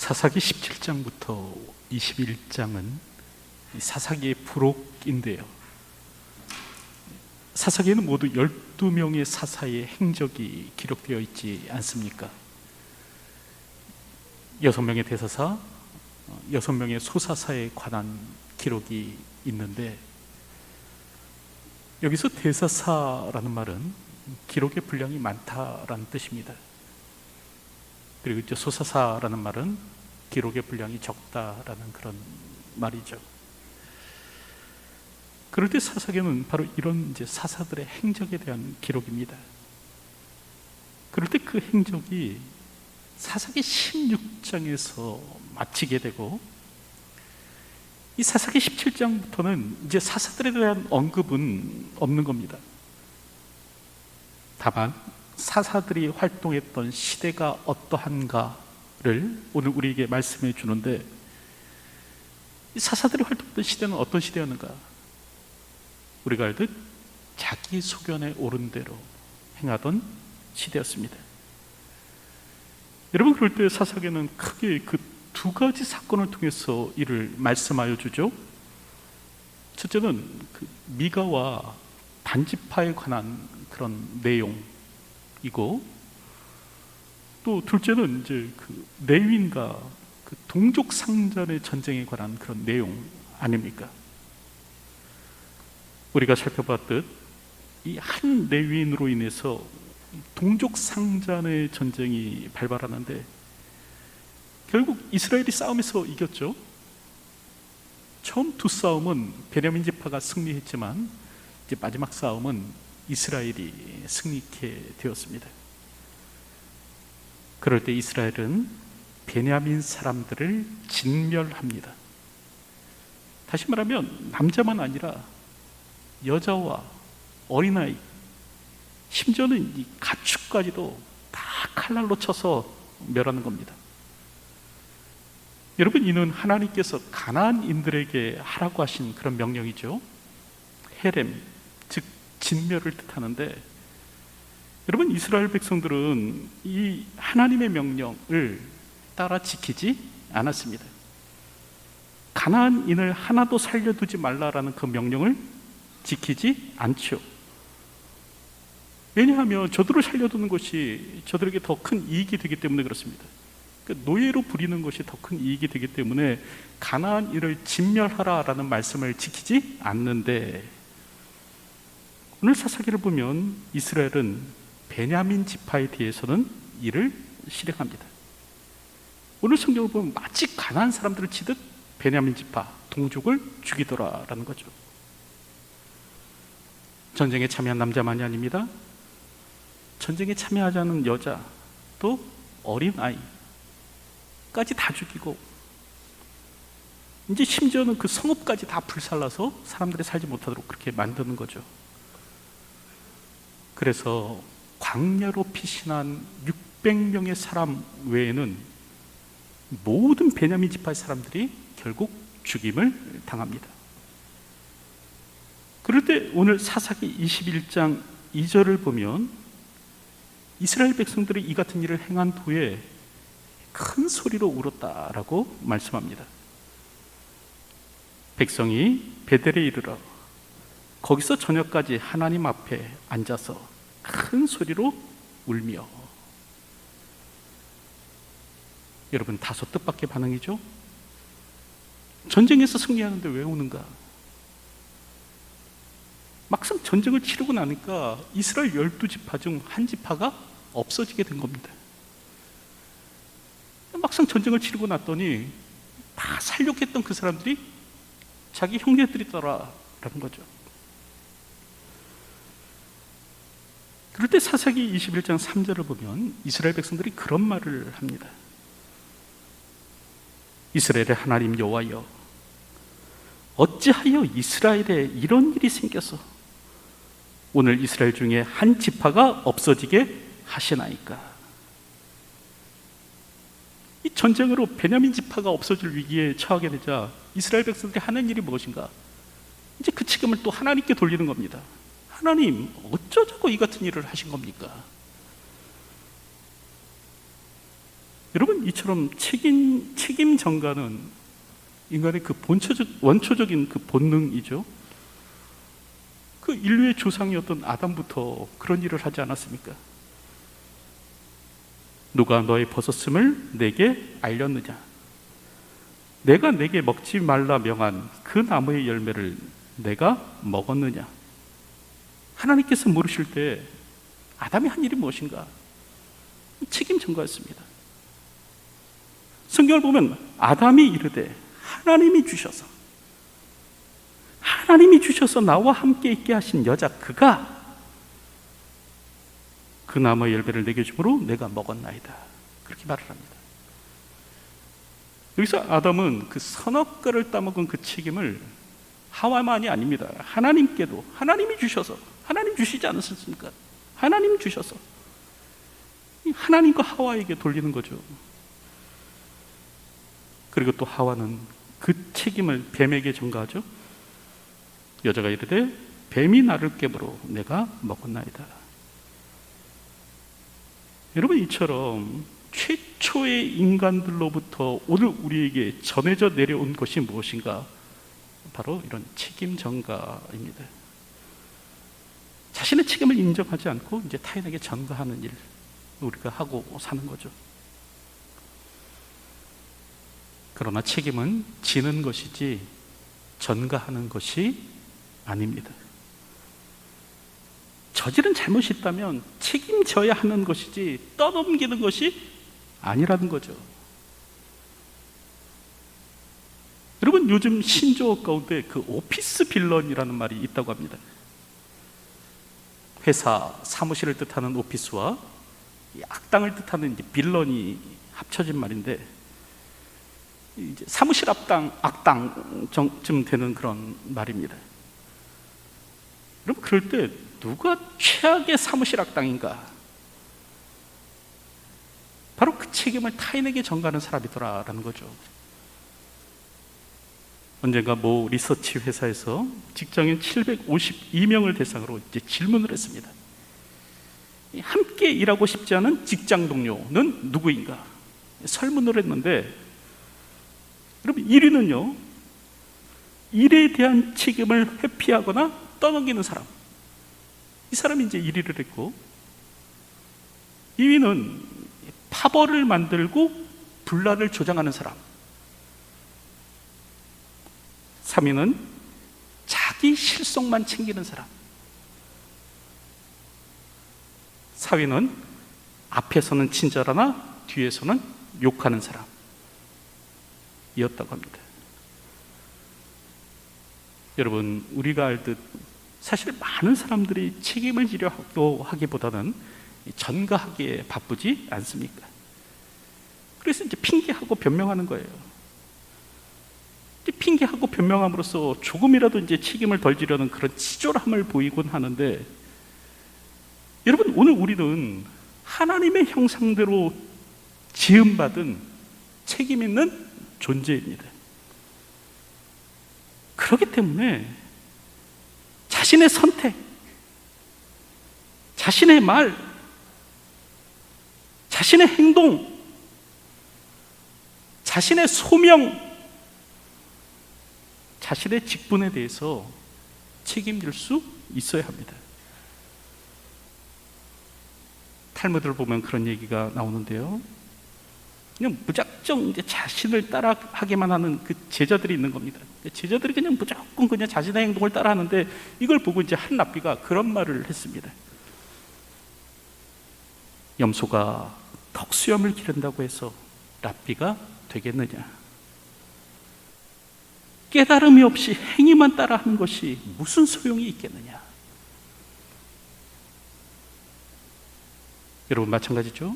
사사기 17장부터 21장은 사사기의 부록인데요. 사사기에는 모두 12명의 사사의 행적이 기록되어 있지 않습니까? 6명의 대사사, 6명의 소사사에 관한 기록이 있는데, 여기서 대사사라는 말은 기록의 분량이 많다라는 뜻입니다. 그리고 이제 소사사라는 말은 기록의 분량이 적다라는 그런 말이죠. 그럴 때 사사기는 바로 이런 이제 사사들의 행적에 대한 기록입니다. 그럴 때 그 행적이 사사기 16장에서 마치게 되고, 이 사사기 17장부터는 이제 사사들에 대한 언급은 없는 겁니다. 다만 사사들이 활동했던 시대가 어떠한가를 오늘 우리에게 말씀해 주는데, 이 사사들이 활동했던 시대는 어떤 시대였는가? 우리가 알듯 자기 소견에 오른 대로 행하던 시대였습니다. 여러분, 그럴 때 사사기는 크게 그 두 가지 사건을 통해서 이를 말씀하여 주죠. 첫째는 그 미가와 단지파에 관한 그런 내용이고, 또 둘째는 이제 그 레윈과 그 동족 상잔의 전쟁에 관한 그런 내용 아닙니까? 우리가 살펴봤듯 이 한 레윈으로 인해서 동족 상잔의 전쟁이 발발하는데, 결국 이스라엘이 싸움에서 이겼죠. 처음 두 싸움은 베냐민 지파가 승리했지만, 이제 마지막 싸움은 이스라엘이 승리케 되었습니다. 그럴 때 이스라엘은 베냐민 사람들을 진멸합니다. 다시 말하면 남자만 아니라 여자와 어린아이, 심지어는 이 가축까지도 다 칼날로 쳐서 멸하는 겁니다. 여러분, 이는 하나님께서 가나안인들에게 하라고 하신 그런 명령이죠. 헤렘, 즉 진멸을 뜻하는데, 여러분, 이스라엘 백성들은 이 하나님의 명령을 따라 지키지 않았습니다. 가나안인을 하나도 살려두지 말라라는 그 명령을 지키지 않죠. 왜냐하면 저들을 살려두는 것이 저들에게 더 큰 이익이 되기 때문에 그렇습니다. 노예로 부리는 것이 더 큰 이익이 되기 때문에 가나안인을 진멸하라라는 말씀을 지키지 않는데, 오늘 사사기를 보면 이스라엘은 베냐민 지파에 대해서는 이를 실행합니다. 오늘 성경을 보면 마치 가나안 사람들을 치듯 베냐민 지파, 동족을 죽이더라라는 거죠. 전쟁에 참여한 남자만이 아닙니다. 전쟁에 참여하지 않은 여자, 또 어린아이 까지 다 죽이고, 이제 심지어는 그 성읍까지 다 불살라서 사람들이 살지 못하도록 그렇게 만드는 거죠. 그래서 광야로 피신한 600명의 사람 외에는 모든 베냐민 지파의 사람들이 결국 죽임을 당합니다. 그럴 때 오늘 사사기 21장 2절을 보면 이스라엘 백성들이 이 같은 일을 행한 후에 큰 소리로 울었다라고 말씀합니다. 백성이 베델에 이르러 거기서 저녁까지 하나님 앞에 앉아서 큰 소리로 울며. 여러분, 다소 뜻밖의 반응이죠? 전쟁에서 승리하는데 왜 우는가? 막상 전쟁을 치르고 나니까 이스라엘 12지파 중 한 지파가 없어지게 된 겁니다. 막상 전쟁을 치르고 났더니 다 살려고 했던 그 사람들이 자기 형제들이더라라는 거죠. 그럴 때 사사기 21장 3절을 보면 이스라엘 백성들이 그런 말을 합니다. 이스라엘의 하나님 여호와여, 어찌하여 이스라엘에 이런 일이 생겨서 오늘 이스라엘 중에 한 지파가 없어지게 하시나이까? 이 전쟁으로 베냐민 지파가 없어질 위기에 처하게 되자 이스라엘 백성들이 하는 일이 무엇인가? 이제 그 책임을 또 하나님께 돌리는 겁니다. 하나님, 어쩌자고 이 같은 일을 하신 겁니까? 여러분, 이처럼 책임 전가는 인간의 그 원초적인 그 본능이죠. 그 인류의 조상이었던 아담부터 그런 일을 하지 않았습니까? 누가 너의 벗었음을 내게 알렸느냐? 내가 내게 먹지 말라 명한 그 나무의 열매를 내가 먹었느냐? 하나님께서 물으실 때 아담이 한 일이 무엇인가? 책임 전가였습니다. 성경을 보면 아담이 이르되 하나님이 주셔서 나와 함께 있게 하신 여자 그가 그 나무의 열매를 내게 주므로 내가 먹었나이다. 그렇게 말을 합니다. 여기서 아담은 그 선악과를 따먹은 그 책임을 하와만이 아닙니다. 하나님께도, 하나님이 주셔서, 하나님 주시지 않으셨습니까? 하나님 주셔서 하나님과 하와에게 돌리는 거죠. 그리고 또 하와는 그 책임을 뱀에게 전가하죠. 여자가 이르되 뱀이 나를 깨물어 내가 먹었나이다. 여러분, 이처럼 최초의 인간들로부터 오늘 우리에게 전해져 내려온 것이 무엇인가? 바로 이런 책임 전가입니다. 자신의 책임을 인정하지 않고 이제 타인에게 전가하는 일, 우리가 하고 사는 거죠. 그러나 책임은 지는 것이지 전가하는 것이 아닙니다. 저지른 잘못이 있다면 책임져야 하는 것이지 떠넘기는 것이 아니라는 거죠. 여러분, 요즘 신조어 가운데 그 오피스 빌런이라는 말이 있다고 합니다. 회사, 사무실을 뜻하는 오피스와 악당을 뜻하는 이제 빌런이 합쳐진 말인데, 이제 사무실 악당쯤 되는 그런 말입니다. 여러분, 그럴 때 누가 최악의 사무실 악당인가? 바로 그 책임을 타인에게 전가하는 사람이더라라는 거죠. 언젠가 모 리서치 회사에서 직장인 752명을 대상으로 이제 질문을 했습니다. 함께 일하고 싶지 않은 직장 동료는 누구인가? 설문을 했는데, 여러분, 1위는요, 일에 대한 책임을 회피하거나 떠넘기는 사람. 이 사람이 이제 1위를 했고, 2위는 파벌을 만들고 분란을 조장하는 사람. 3위는 자기 실속만 챙기는 사람. 4위는 앞에서는 친절하나 뒤에서는 욕하는 사람 이었다고 합니다. 여러분, 우리가 알듯 사실 많은 사람들이 책임을 지려 하기보다는 전가하기에 바쁘지 않습니까? 그래서 이제 핑계하고 변명하는 거예요. 핑계하고 변명함으로써 조금이라도 이제 책임을 덜 지려는 그런 치졸함을 보이곤 하는데, 여러분, 오늘 우리는 하나님의 형상대로 지음받은 책임 있는 존재입니다. 그렇기 때문에 자신의 선택, 자신의 말, 자신의 행동, 자신의 소명, 자신의 직분에 대해서 책임질 수 있어야 합니다. 탈무드를 보면 그런 얘기가 나오는데요, 그냥 무작정 이제 자신을 따라하게만 하는 그 제자들이 있는 겁니다. 제자들이 그냥 무조건 그냥 자신의 행동을 따라하는데, 이걸 보고 이제 한 랍비가 그런 말을 했습니다. 염소가 턱수염을 기른다고 해서 랍비가 되겠느냐? 깨달음이 없이 행위만 따라하는 것이 무슨 소용이 있겠느냐? 여러분, 마찬가지죠.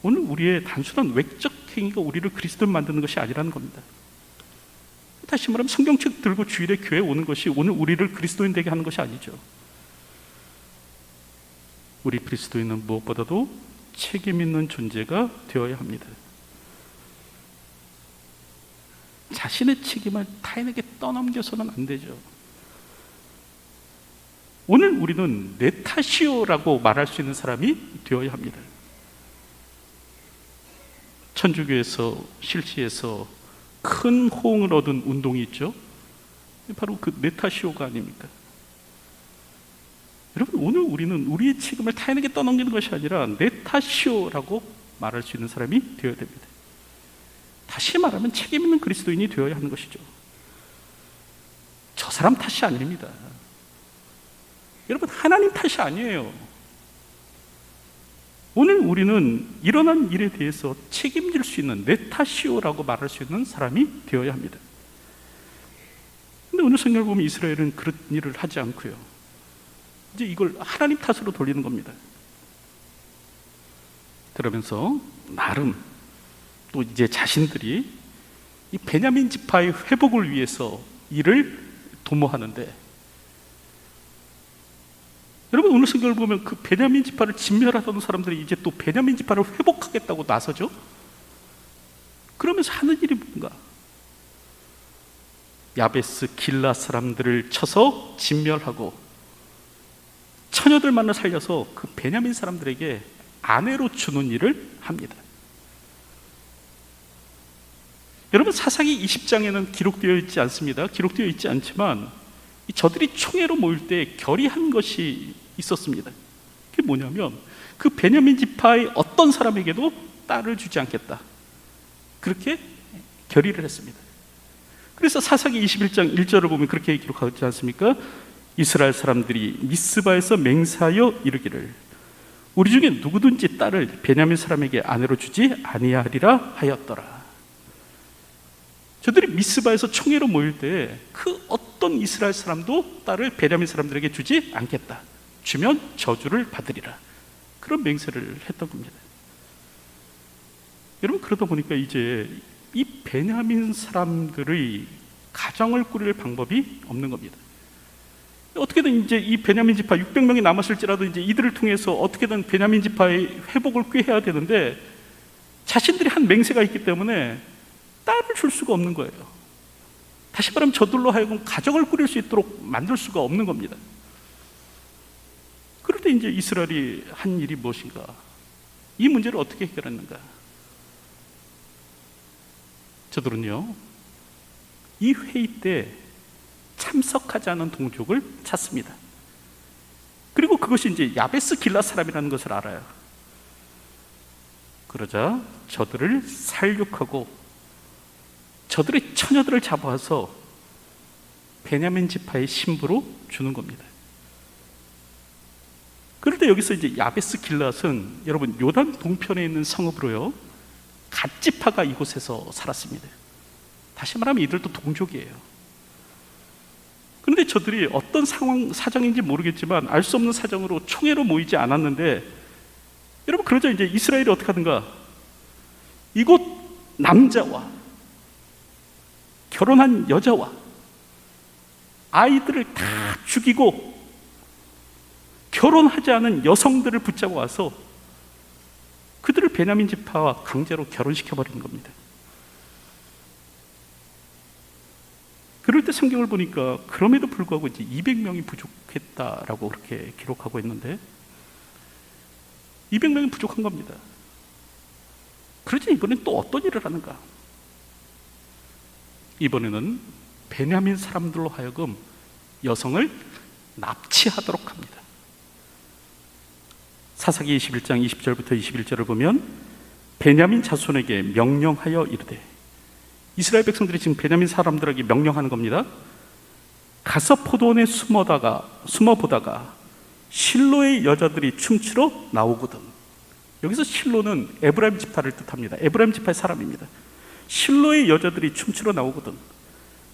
오늘 우리의 단순한 외적 행위가 우리를 그리스도인 만드는 것이 아니라는 겁니다. 다시 말하면 성경책 들고 주일에 교회에 오는 것이 오늘 우리를 그리스도인 되게 하는 것이 아니죠. 우리 그리스도인은 무엇보다도 책임 있는 존재가 되어야 합니다. 자신의 책임을 타인에게 떠넘겨서는 안 되죠. 오늘 우리는 내 탓이요라고 말할 수 있는 사람이 되어야 합니다. 천주교에서 실시해서 큰 호응을 얻은 운동이 있죠. 바로 그 네타시오가 아닙니까? 여러분, 오늘 우리는 우리의 책임을 타인에게 떠넘기는 것이 아니라 네타시오라고 말할 수 있는 사람이 되어야 됩니다. 다시 말하면 책임 있는 그리스도인이 되어야 하는 것이죠. 저 사람 탓이 아닙니다. 여러분, 하나님 탓이 아니에요. 오늘 우리는 일어난 일에 대해서 책임질 수 있는 네타시오라고 말할 수 있는 사람이 되어야 합니다. 근데 오늘 성경을 보면 이스라엘은 그런 일을 하지 않고요, 이제 이걸 하나님 탓으로 돌리는 겁니다. 그러면서 나름 또 이제 자신들이 이 베냐민 지파의 회복을 위해서 일을 도모하는데, 여러분, 오늘 성경을 보면 그 베냐민 지파를 진멸하던 사람들이 이제 또 베냐민 지파를 회복하겠다고 나서죠. 그러면서 하는 일이 뭔가? 야베스 길라 사람들을 쳐서 진멸하고 처녀들만을 살려서 그 베냐민 사람들에게 아내로 주는 일을 합니다. 여러분, 사사기 20장에는 기록되어 있지 않습니다. 기록되어 있지 않지만 저들이 총회로 모일 때 결의한 것이 있었습니다. 그게 뭐냐면 그 베냐민 지파의 어떤 사람에게도 딸을 주지 않겠다, 그렇게 결의를 했습니다. 그래서 사사기 21장 1절을 보면 그렇게 기록하지 않습니까? 이스라엘 사람들이 미스바에서 맹세하여 이르기를 우리 중에 누구든지 딸을 베냐민 사람에게 아내로 주지 아니하리라 하였더라. 저들이 미스바에서 총회로 모일 때 그 어떤 이스라엘 사람도 딸을 베냐민 사람들에게 주지 않겠다, 주면 저주를 받으리라, 그런 맹세를 했던 겁니다. 여러분, 그러다 보니까 이제 이 베냐민 사람들의 가정을 꾸릴 방법이 없는 겁니다. 어떻게든 이제 이 베냐민 지파 600명이 남았을지라도 이제 이들을 통해서 어떻게든 베냐민 지파의 회복을 꾀해야 되는데, 자신들이 한 맹세가 있기 때문에 딸을 줄 수가 없는 거예요. 다시 말하면 저들로 하여금 가정을 꾸릴 수 있도록 만들 수가 없는 겁니다. 그럴 때 이제 이스라엘이 한 일이 무엇인가? 이 문제를 어떻게 해결했는가? 저들은요, 이 회의 때 참석하지 않은 동족을 찾습니다. 그리고 그것이 이제 야베스 길라 사람이라는 것을 알아요. 그러자 저들을 살육하고 저들의 처녀들을 잡아와서 베냐민 지파의 신부로 주는 겁니다. 그럴 때 여기서 이제 야베스 길랏은 여러분 요단 동편에 있는 성읍으로요, 갓 지파가 이곳에서 살았습니다. 다시 말하면 이들도 동족이에요. 그런데 저들이 어떤 사정인지 모르겠지만 알 수 없는 사정으로 총회로 모이지 않았는데, 여러분, 그러자 이제 이스라엘이 어떻게 하든가 이곳 남자와 결혼한 여자와 아이들을 다 죽이고 결혼하지 않은 여성들을 붙잡아 와서 그들을 베냐민 지파와 강제로 결혼시켜버리는 겁니다. 그럴 때 성경을 보니까 그럼에도 불구하고 이제 200명이 부족했다라고 그렇게 기록하고 있는데, 200명이 부족한 겁니다. 그러자 이번엔 또 어떤 일을 하는가? 이번에는 베냐민 사람들로 하여금 여성을 납치하도록 합니다. 사사기 21장 20절부터 21절을 보면 베냐민 자손에게 명령하여 이르되, 이스라엘 백성들이 지금 베냐민 사람들에게 명령하는 겁니다. 가서 포도원에 숨어보다가 실로의 여자들이 춤추러 나오거든. 여기서 실로는 에브라임 지파를 뜻합니다. 에브라임 지파의 사람입니다. 실로의 여자들이 춤추러 나오거든.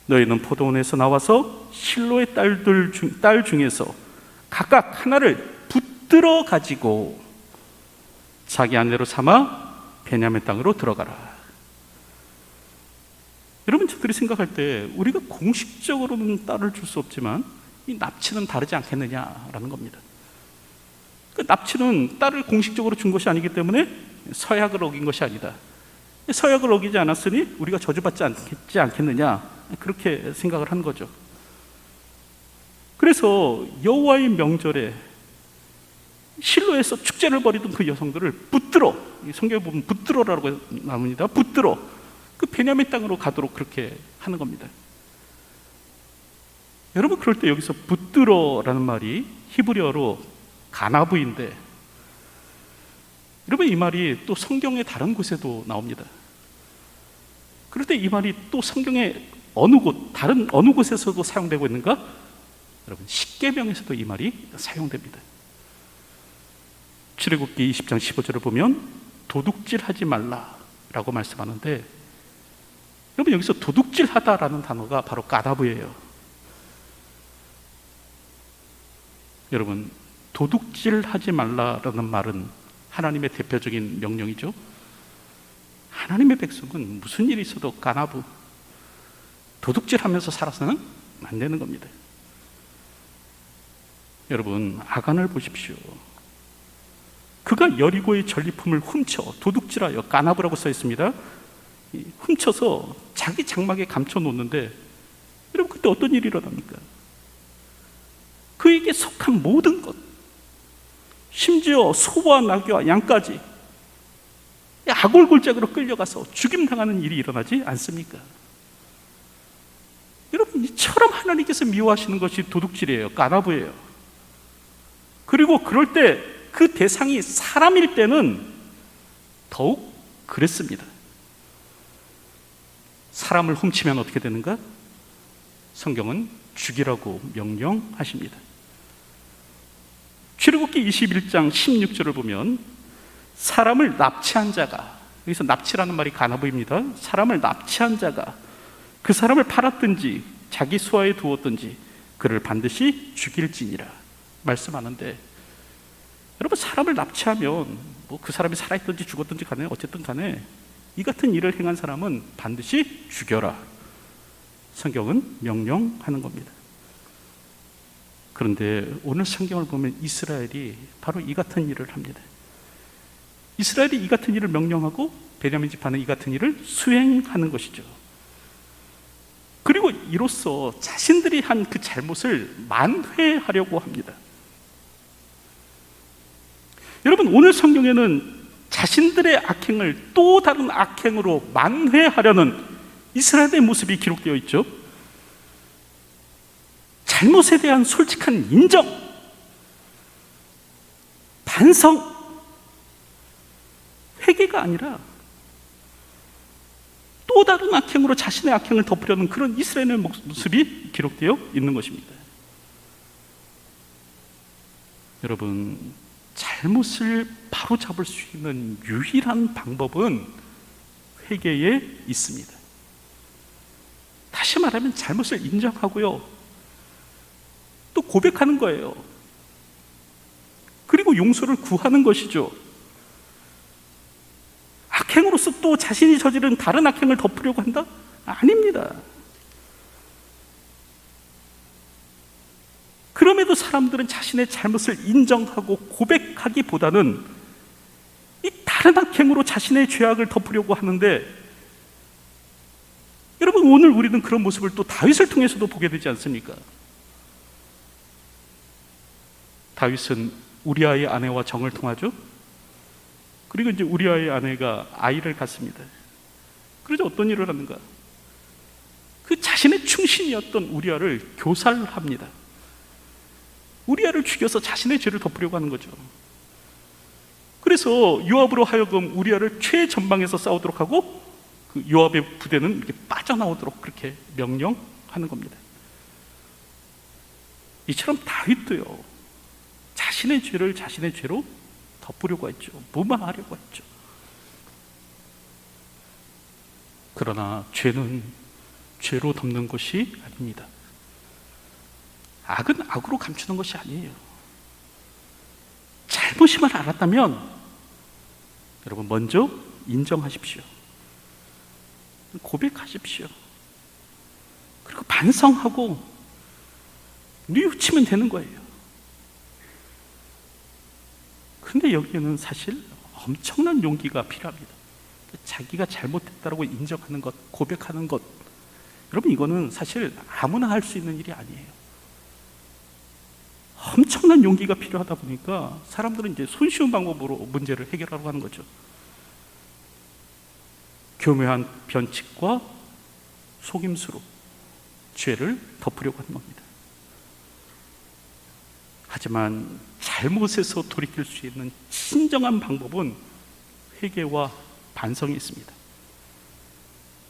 너희는 포도원에서 나와서 실로의 딸 중에서 각각 하나를 붙들어 가지고 자기 아내로 삼아 베냐민 땅으로 들어가라. 여러분, 저들이 생각할 때 우리가 공식적으로는 딸을 줄 수 없지만 이 납치는 다르지 않겠느냐라는 겁니다. 그 납치는 딸을 공식적으로 준 것이 아니기 때문에 서약을 어긴 것이 아니다. 서약을 어기지 않았으니 우리가 저주받지 않겠느냐, 그렇게 생각을 한 거죠. 그래서 여호와의 명절에 실로에서 축제를 벌이던 그 여성들을 붙들어, 성경에 보면 붙들어라고 나옵니다. 붙들어 그 베냐민 땅으로 가도록 그렇게 하는 겁니다. 여러분, 그럴 때 여기서 붙들어라는 말이 히브리어로 가나브인데, 여러분 이 말이 또 성경의 다른 곳에도 나옵니다. 그럴 때 이 말이 또 성경의 다른 어느 곳에서도 사용되고 있는가? 여러분, 십계명에서도 이 말이 사용됩니다. 출애굽기 20장 15절을 보면 도둑질하지 말라라고 말씀하는데, 여러분 여기서 도둑질하다라는 단어가 바로 까다브예요. 여러분, 도둑질하지 말라라는 말은 하나님의 대표적인 명령이죠. 하나님의 백성은 무슨 일이 있어도 까나부, 도둑질하면서 살아서는 안 되는 겁니다. 여러분, 아간을 보십시오. 그가 여리고의 전리품을 훔쳐, 도둑질하여, 까나브라고 써 있습니다. 훔쳐서 자기 장막에 감춰 놓는데, 여러분 그때 어떤 일이 일어납니까? 그에게 속한 모든 것, 심지어 소와 나귀와 양까지 아골골짝으로 끌려가서 죽임당하는 일이 일어나지 않습니까? 여러분, 이처럼 하나님께서 미워하시는 것이 도둑질이에요. 까나브예요. 그리고 그럴 때 그 대상이 사람일 때는 더욱 그랬습니다. 사람을 훔치면 어떻게 되는가? 성경은 죽이라고 명령하십니다. 출애굽기 21장 16절을 보면 사람을 납치한 자가, 여기서 납치라는 말이 가나브입니다. 사람을 납치한 자가 그 사람을 팔았든지 자기 수하에 두었든지 그를 반드시 죽일지니라 말씀하는데, 여러분, 사람을 납치하면 뭐 그 사람이 살아있든지 죽었든지 간에 어쨌든 간에 이 같은 일을 행한 사람은 반드시 죽여라, 성경은 명령하는 겁니다. 그런데 오늘 성경을 보면 이스라엘이 바로 이 같은 일을 합니다. 이스라엘이 이 같은 일을 명령하고 베냐민 지파는 이 같은 일을 수행하는 것이죠. 그리고 이로써 자신들이 한 그 잘못을 만회하려고 합니다. 여러분, 오늘 성경에는 자신들의 악행을 또 다른 악행으로 만회하려는 이스라엘의 모습이 기록되어 있죠. 잘못에 대한 솔직한 인정, 반성, 회개가 아니라 또 다른 악행으로 자신의 악행을 덮으려는 그런 이스라엘의 모습이 기록되어 있는 것입니다. 여러분, 잘못을 바로잡을 수 있는 유일한 방법은 회개에 있습니다. 다시 말하면 잘못을 인정하고요, 또 고백하는 거예요. 그리고 용서를 구하는 것이죠. 악행으로서 또 자신이 저지른 다른 악행을 덮으려고 한다? 아닙니다. 그럼에도 사람들은 자신의 잘못을 인정하고 고백하기보다는 이 다른 악행으로 자신의 죄악을 덮으려고 하는데, 여러분, 오늘 우리는 그런 모습을 또 다윗을 통해서도 보게 되지 않습니까? 다윗은 우리아의 아내와 정을 통하죠. 그리고 이제 우리아의 아내가 아이를 갖습니다. 그러자 어떤 일을 하는가? 그 자신의 충신이었던 우리아를 교살합니다. 우리아를 죽여서 자신의 죄를 덮으려고 하는 거죠. 그래서 요압으로 하여금 우리아를 최전방에서 싸우도록 하고, 그 요압의 부대는 이렇게 빠져나오도록 그렇게 명령하는 겁니다. 이처럼 다윗도요, 자신의 죄를 자신의 죄로 덮으려고 했죠. 무마하려고 했죠. 그러나 죄는 죄로 덮는 것이 아닙니다. 악은 악으로 감추는 것이 아니에요. 잘못임을 알았다면 여러분, 먼저 인정하십시오. 고백하십시오. 그리고 반성하고 뉘우치면 되는 거예요. 근데 여기에는 사실 엄청난 용기가 필요합니다. 자기가 잘못했다고 인정하는 것, 고백하는 것, 여러분, 이거는 사실 아무나 할 수 있는 일이 아니에요. 엄청난 용기가 필요하다 보니까 사람들은 이제 손쉬운 방법으로 문제를 해결하려고 하는 거죠. 교묘한 변칙과 속임수로 죄를 덮으려고 하는 겁니다. 하지만 잘못에서 돌이킬 수 있는 진정한 방법은 회개와 반성이 있습니다.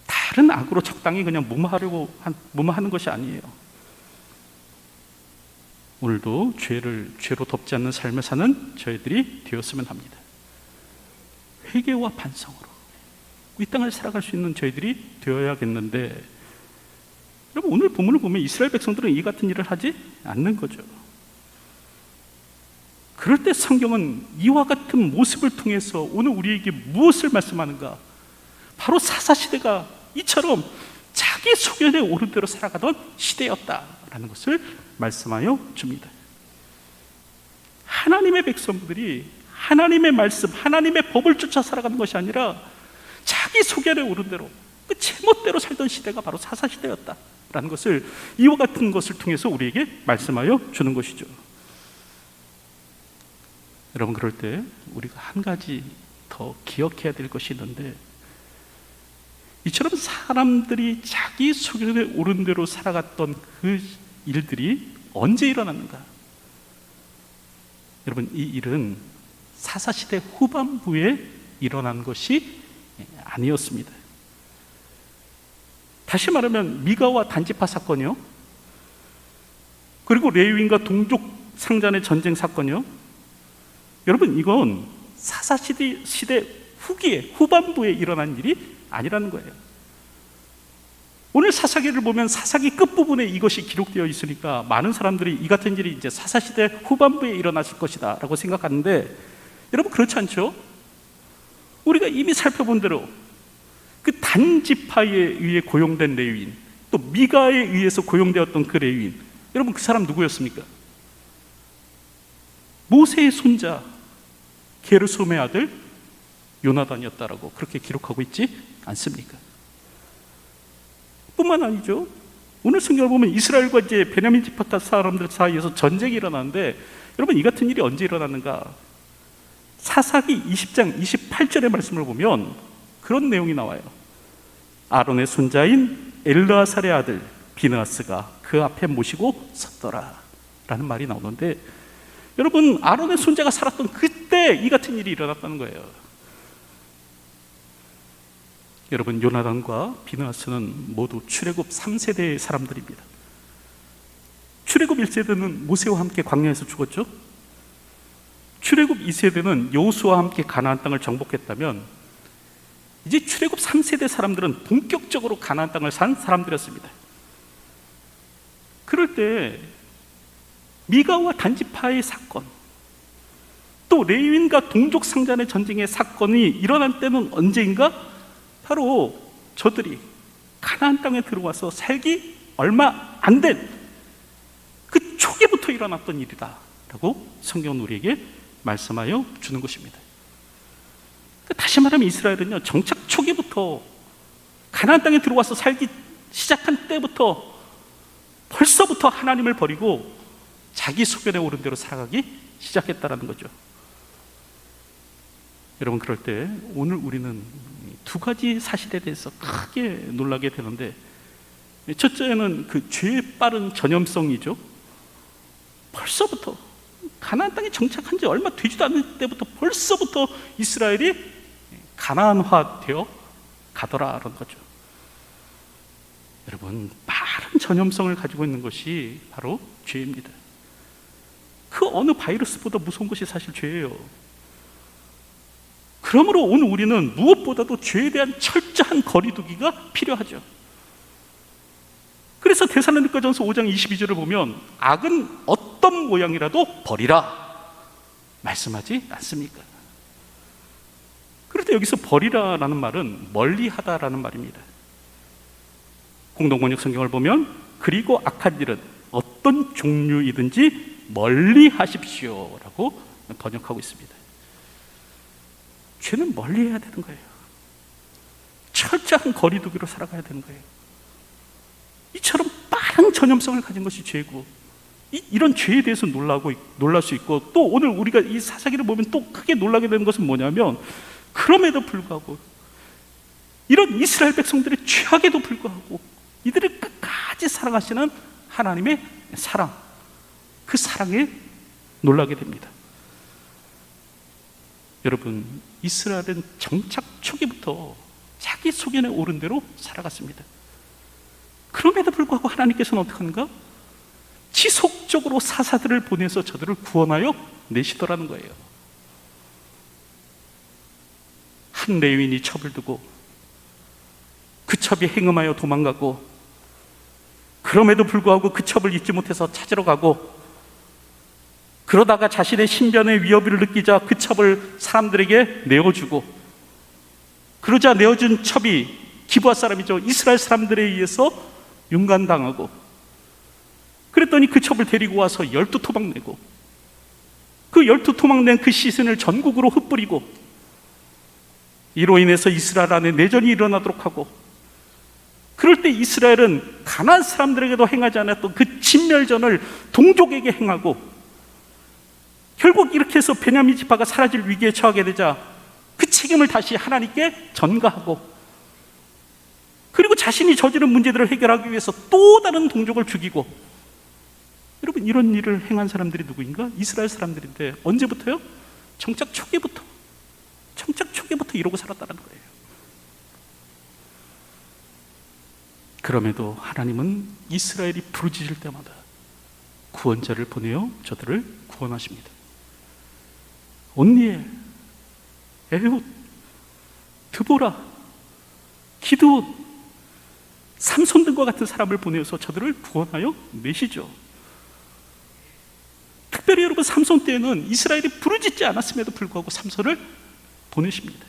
다른 악으로 적당히 그냥 무마하는 것이 아니에요. 오늘도 죄로 덮지 않는 삶을 사는 저희들이 되었으면 합니다. 회개와 반성으로 이 땅을 살아갈 수 있는 저희들이 되어야겠는데, 여러분 오늘 본문을 보면 이스라엘 백성들은 이 같은 일을 하지 않는 거죠. 그럴 때 성경은 이와 같은 모습을 통해서 오늘 우리에게 무엇을 말씀하는가? 바로 사사시대가 이처럼 자기 소견에 오른 대로 살아가던 시대였다라는 것을 말씀하여 줍니다. 하나님의 백성들이 하나님의 말씀, 하나님의 법을 쫓아 살아가는 것이 아니라 자기 소견에 오른 대로 그 제멋대로 살던 시대가 바로 사사시대였다라는 것을 이와 같은 것을 통해서 우리에게 말씀하여 주는 것이죠. 여러분, 그럴 때 우리가 한 가지 더 기억해야 될 것이 있는데, 이처럼 사람들이 자기 소견에 오른 대로 살아갔던 그 일들이 언제 일어났는가? 여러분, 이 일은 사사시대 후반부에 일어난 것이 아니었습니다. 다시 말하면 미가와 단지파 사건이요, 그리고 레위인과 동족 상잔의 전쟁 사건이요, 여러분 이건 사사시대 후반부에 일어난 일이 아니라는 거예요. 오늘 사사기를 보면 사사기 끝부분에 이것이 기록되어 있으니까 많은 사람들이 이 같은 일이 이제 사사시대 후반부에 일어났을 것이다 라고 생각하는데, 여러분 그렇지 않죠? 우리가 이미 살펴본 대로 그 단지파에 의해 고용된 레위인, 또 미가에 의해서 고용되었던 그 레위인, 여러분 그 사람 누구였습니까? 모세의 손자 게르솜의 아들 요나단이었다라고 그렇게 기록하고 있지 않습니까? 뿐만 아니죠. 오늘 성경을 보면 이스라엘과 이제 베냐민 지파 사람들 사이에서 전쟁이 일어나는데, 여러분 이 같은 일이 언제 일어났는가? 사사기 20장 28절의 말씀을 보면 그런 내용이 나와요. 아론의 손자인 엘르아살의 아들 비느하스가 그 앞에 모시고 섰더라 라는 말이 나오는데, 여러분 아론의 손자가 살았던 그때 이 같은 일이 일어났다는 거예요. 여러분 요나단과 비느하스는 모두 출애굽 3세대의 사람들입니다. 출애굽 1세대는 모세와 함께 광야에서 죽었죠. 출애굽 2세대는 여호수아와 함께 가나안 땅을 정복했다면, 이제 출애굽 3세대 사람들은 본격적으로 가나안 땅을 산 사람들이었습니다. 그럴 때 미가와 단지파의 사건, 또 레위인과 동족 상잔의 전쟁의 사건이 일어난 때는 언제인가? 바로 저들이 가나안 땅에 들어와서 살기 얼마 안 된 그 초기부터 일어났던 일이다 라고 성경은 우리에게 말씀하여 주는 것입니다. 다시 말하면 이스라엘은요, 정착 초기부터 가나안 땅에 들어와서 살기 시작한 때부터 벌써부터 하나님을 버리고 자기 소견에 오른 대로 살아가기 시작했다라는 거죠. 여러분 그럴 때 오늘 우리는 두 가지 사실에 대해서 크게 놀라게 되는데, 첫째는 그 죄에 빠른 전염성이죠. 벌써부터 가나안 땅에 정착한 지 얼마 되지도 않을 때부터 벌써부터 이스라엘이 가나안화되어 가더라라는 거죠. 여러분, 빠른 전염성을 가지고 있는 것이 바로 죄입니다. 그 어느 바이러스보다 무서운 것이 사실 죄예요. 그러므로 오늘 우리는 무엇보다도 죄에 대한 철저한 거리두기가 필요하죠. 그래서 데살로니가전서 5장 22절을 보면 악은 어떤 모양이라도 버리라 말씀하지 않습니까? 그럴 때 여기서 버리라라는 말은 멀리하다라는 말입니다. 공동번역 성경을 보면 그리고 악한 일은 어떤 종류이든지 멀리하십시오라고 번역하고 있습니다. 죄는 멀리해야 되는 거예요. 철저한 거리두기로 살아가야 되는 거예요. 이처럼 빠른 전염성을 가진 것이 죄고, 이런 죄에 대해서 놀랄 수 있고, 또 오늘 우리가 이 사사기를 보면 또 크게 놀라게 되는 것은 뭐냐면, 그럼에도 불구하고 이런 이스라엘 백성들의 죄악에도 불구하고 이들을 끝까지 사랑하시는 하나님의 사랑, 그 사랑에 놀라게 됩니다. 여러분, 이스라엘은 정착 초기부터 자기 소견에 오른 대로 살아갔습니다. 그럼에도 불구하고 하나님께서는 어떻게 하는가? 지속적으로 사사들을 보내서 저들을 구원하여 내시더라는 거예요. 한 레위인이 첩을 두고 그 첩이 행음하여 도망가고, 그럼에도 불구하고 그 첩을 잊지 못해서 찾으러 가고, 그러다가 자신의 신변의 위협을 느끼자 그 첩을 사람들에게 내어주고, 그러자 내어준 첩이 기브아 사람이죠, 이스라엘 사람들에 의해서 윤간당하고, 그랬더니 그 첩을 데리고 와서 12토막 내고, 그 12토막 낸 그 시신을 전국으로 흩뿌리고, 이로 인해서 이스라엘 안에 내전이 일어나도록 하고, 그럴 때 이스라엘은 가나안 사람들에게도 행하지 않았던 그 진멸전을 동족에게 행하고, 결국 이렇게 해서 베냐민 지파가 사라질 위기에 처하게 되자 그 책임을 다시 하나님께 전가하고, 그리고 자신이 저지른 문제들을 해결하기 위해서 또 다른 동족을 죽이고, 여러분, 이런 일을 행한 사람들이 누구인가? 이스라엘 사람들인데, 언제부터요? 정착 초기부터 이러고 살았다는 거예요. 그럼에도 하나님은 이스라엘이 부르짖을 때마다 구원자를 보내어 저들을 구원하십니다. 온니엘, 에훗, 드보라, 기드온, 삼손 등과 같은 사람을 보내어서 저들을 구원하여 내시죠. 특별히 여러분, 삼손 때에는 이스라엘이 부르짖지 않았음에도 불구하고 삼손을 보내십니다.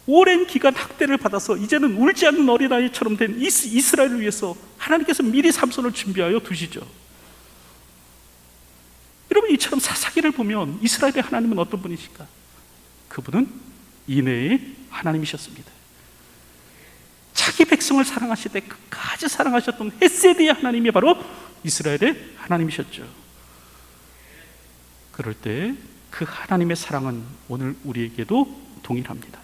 오랜 기간 학대를 받아서 이제는 울지 않는 어린아이처럼 된 이스라엘을 위해서 하나님께서 미리 삼손을 준비하여 두시죠. 여러분, 이처럼 사사기를 보면 이스라엘의 하나님은 어떤 분이실까? 그분은 인애의 하나님이셨습니다. 자기 백성을 사랑하실 때 끝까지 사랑하셨던 헤세드의 하나님이 바로 이스라엘의 하나님이셨죠. 그럴 때 그 하나님의 사랑은 오늘 우리에게도 동일합니다.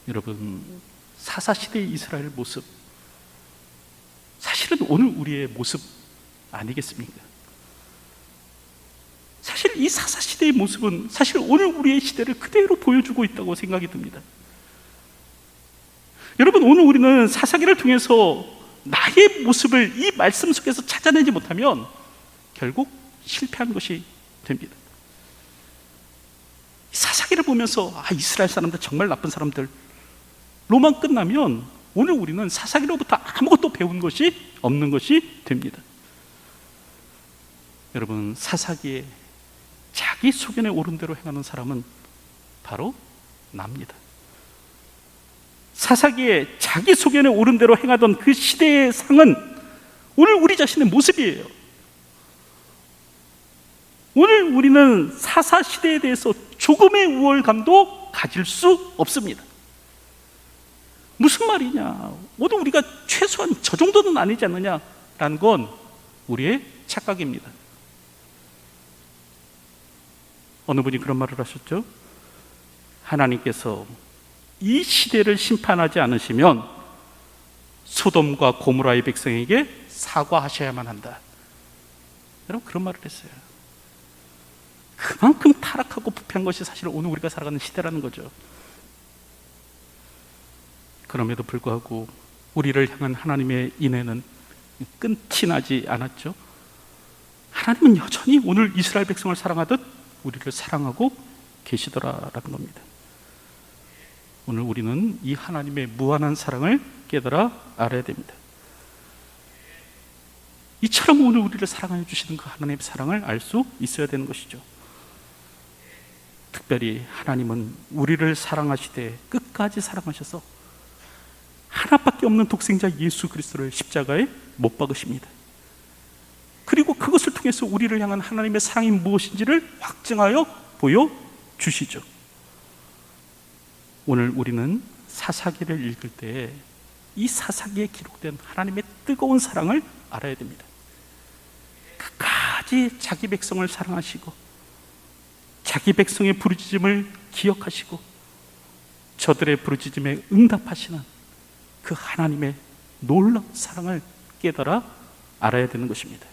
여러분, 사사시대의 이스라엘 모습, 사실은 오늘 우리의 모습 아니겠습니까? 사실 이 사사시대의 모습은 사실 오늘 우리의 시대를 그대로 보여주고 있다고 생각이 듭니다. 여러분, 오늘 우리는 사사기를 통해서 나의 모습을 이 말씀 속에서 찾아내지 못하면 결국 실패한 것이 됩니다. 사사기를 보면서 이스라엘 사람들 정말 나쁜 사람들 로만 끝나면 오늘 우리는 사사기로부터 아무것도 배운 것이 없는 것이 됩니다. 여러분, 사사기에 자기 소견에 오른 대로 행하는 사람은 바로 납니다. 사사기에 자기 소견에 오른 대로 행하던 그 시대의 상은 오늘 우리 자신의 모습이에요. 오늘 우리는 사사시대에 대해서 조금의 우월감도 가질 수 없습니다. 무슨 말이냐, 오늘 우리가 최소한 저 정도는 아니지 않느냐라는 건 우리의 착각입니다. 어느 분이 그런 말을 하셨죠? 하나님께서 이 시대를 심판하지 않으시면 소돔과 고모라의 백성에게 사과하셔야만 한다. 여러분, 그런 말을 했어요. 그만큼 타락하고 부패한 것이 사실 오늘 우리가 살아가는 시대라는 거죠. 그럼에도 불구하고 우리를 향한 하나님의 인애는 끝이 나지 않았죠. 하나님은 여전히 오늘 이스라엘 백성을 사랑하듯 우리를 사랑하고 계시더라라는 겁니다. 오늘 우리는 이 하나님의 무한한 사랑을 깨달아 알아야 됩니다. 이처럼 오늘 우리를 사랑해 주시는 그 하나님의 사랑을 알 수 있어야 되는 것이죠. 특별히 하나님은 우리를 사랑하시되 끝까지 사랑하셔서 하나밖에 없는 독생자 예수 그리스도를 십자가에 못 박으십니다. 그리고 그것을 통해서 우리를 향한 하나님의 사랑이 무엇인지를 확증하여 보여주시죠. 오늘 우리는 사사기를 읽을 때 이 사사기에 기록된 하나님의 뜨거운 사랑을 알아야 됩니다. 끝까지 자기 백성을 사랑하시고 자기 백성의 부르짖음을 기억하시고 저들의 부르짖음에 응답하시는 그 하나님의 놀라운 사랑을 깨달아 알아야 되는 것입니다.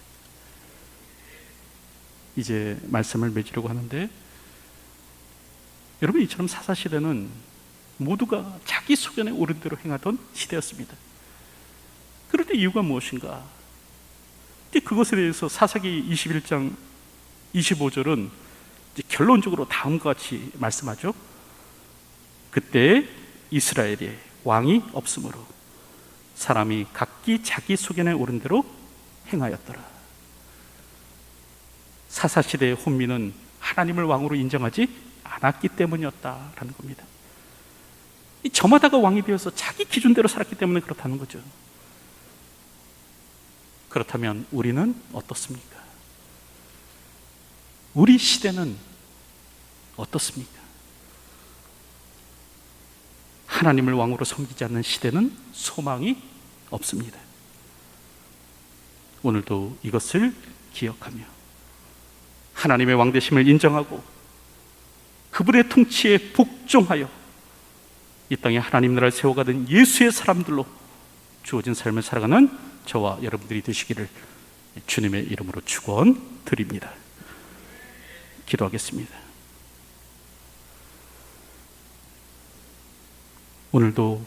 이제 말씀을 맺으려고 하는데, 여러분, 이처럼 사사시대는 모두가 자기 소견에 옳은 대로 행하던 시대였습니다. 그런데 이유가 무엇인가? 그것에 대해서 사사기 21장 25절은 결론적으로 다음과 같이 말씀하죠. 그때 이스라엘에 왕이 없으므로 사람이 각기 자기 소견에 옳은 대로 행하였더라. 사사시대의 혼미는 하나님을 왕으로 인정하지 않았기 때문이었다라는 겁니다. 저마다가 왕이 되어서 자기 기준대로 살았기 때문에 그렇다는 거죠. 그렇다면 우리는 어떻습니까? 우리 시대는 어떻습니까? 하나님을 왕으로 섬기지 않는 시대는 소망이 없습니다. 오늘도 이것을 기억하며 하나님의 왕되심을 인정하고 그분의 통치에 복종하여 이 땅에 하나님 나라를 세워가던 예수의 사람들로 주어진 삶을 살아가는 저와 여러분들이 되시기를 주님의 이름으로 축원드립니다. 기도하겠습니다. 오늘도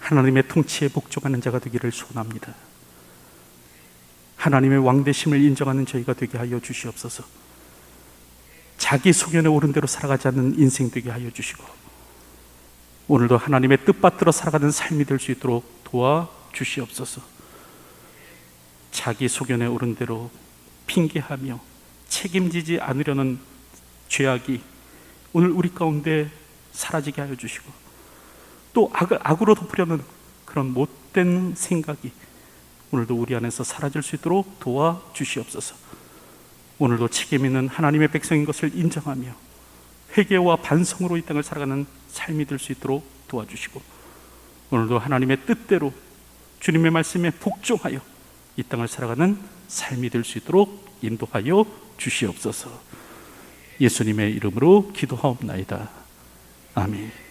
하나님의 통치에 복종하는 자가 되기를 소원합니다. 하나님의 왕되심을 인정하는 저희가 되게 하여 주시옵소서. 자기 소견에 옳은 대로 살아가지 않는 인생 되게 하여 주시고, 오늘도 하나님의 뜻받들어 살아가는 삶이 될 수 있도록 도와주시옵소서. 자기 소견에 옳은 대로 핑계하며 책임지지 않으려는 죄악이 오늘 우리 가운데 사라지게 하여 주시고, 또 악으로 덮으려는 그런 못된 생각이 오늘도 우리 안에서 사라질 수 있도록 도와주시옵소서. 오늘도 책임 있는 하나님의 백성인 것을 인정하며 회개와 반성으로 이 땅을 살아가는 삶이 될 수 있도록 도와주시고, 오늘도 하나님의 뜻대로 주님의 말씀에 복종하여 이 땅을 살아가는 삶이 될 수 있도록 인도하여 주시옵소서. 예수님의 이름으로 기도하옵나이다. 아멘.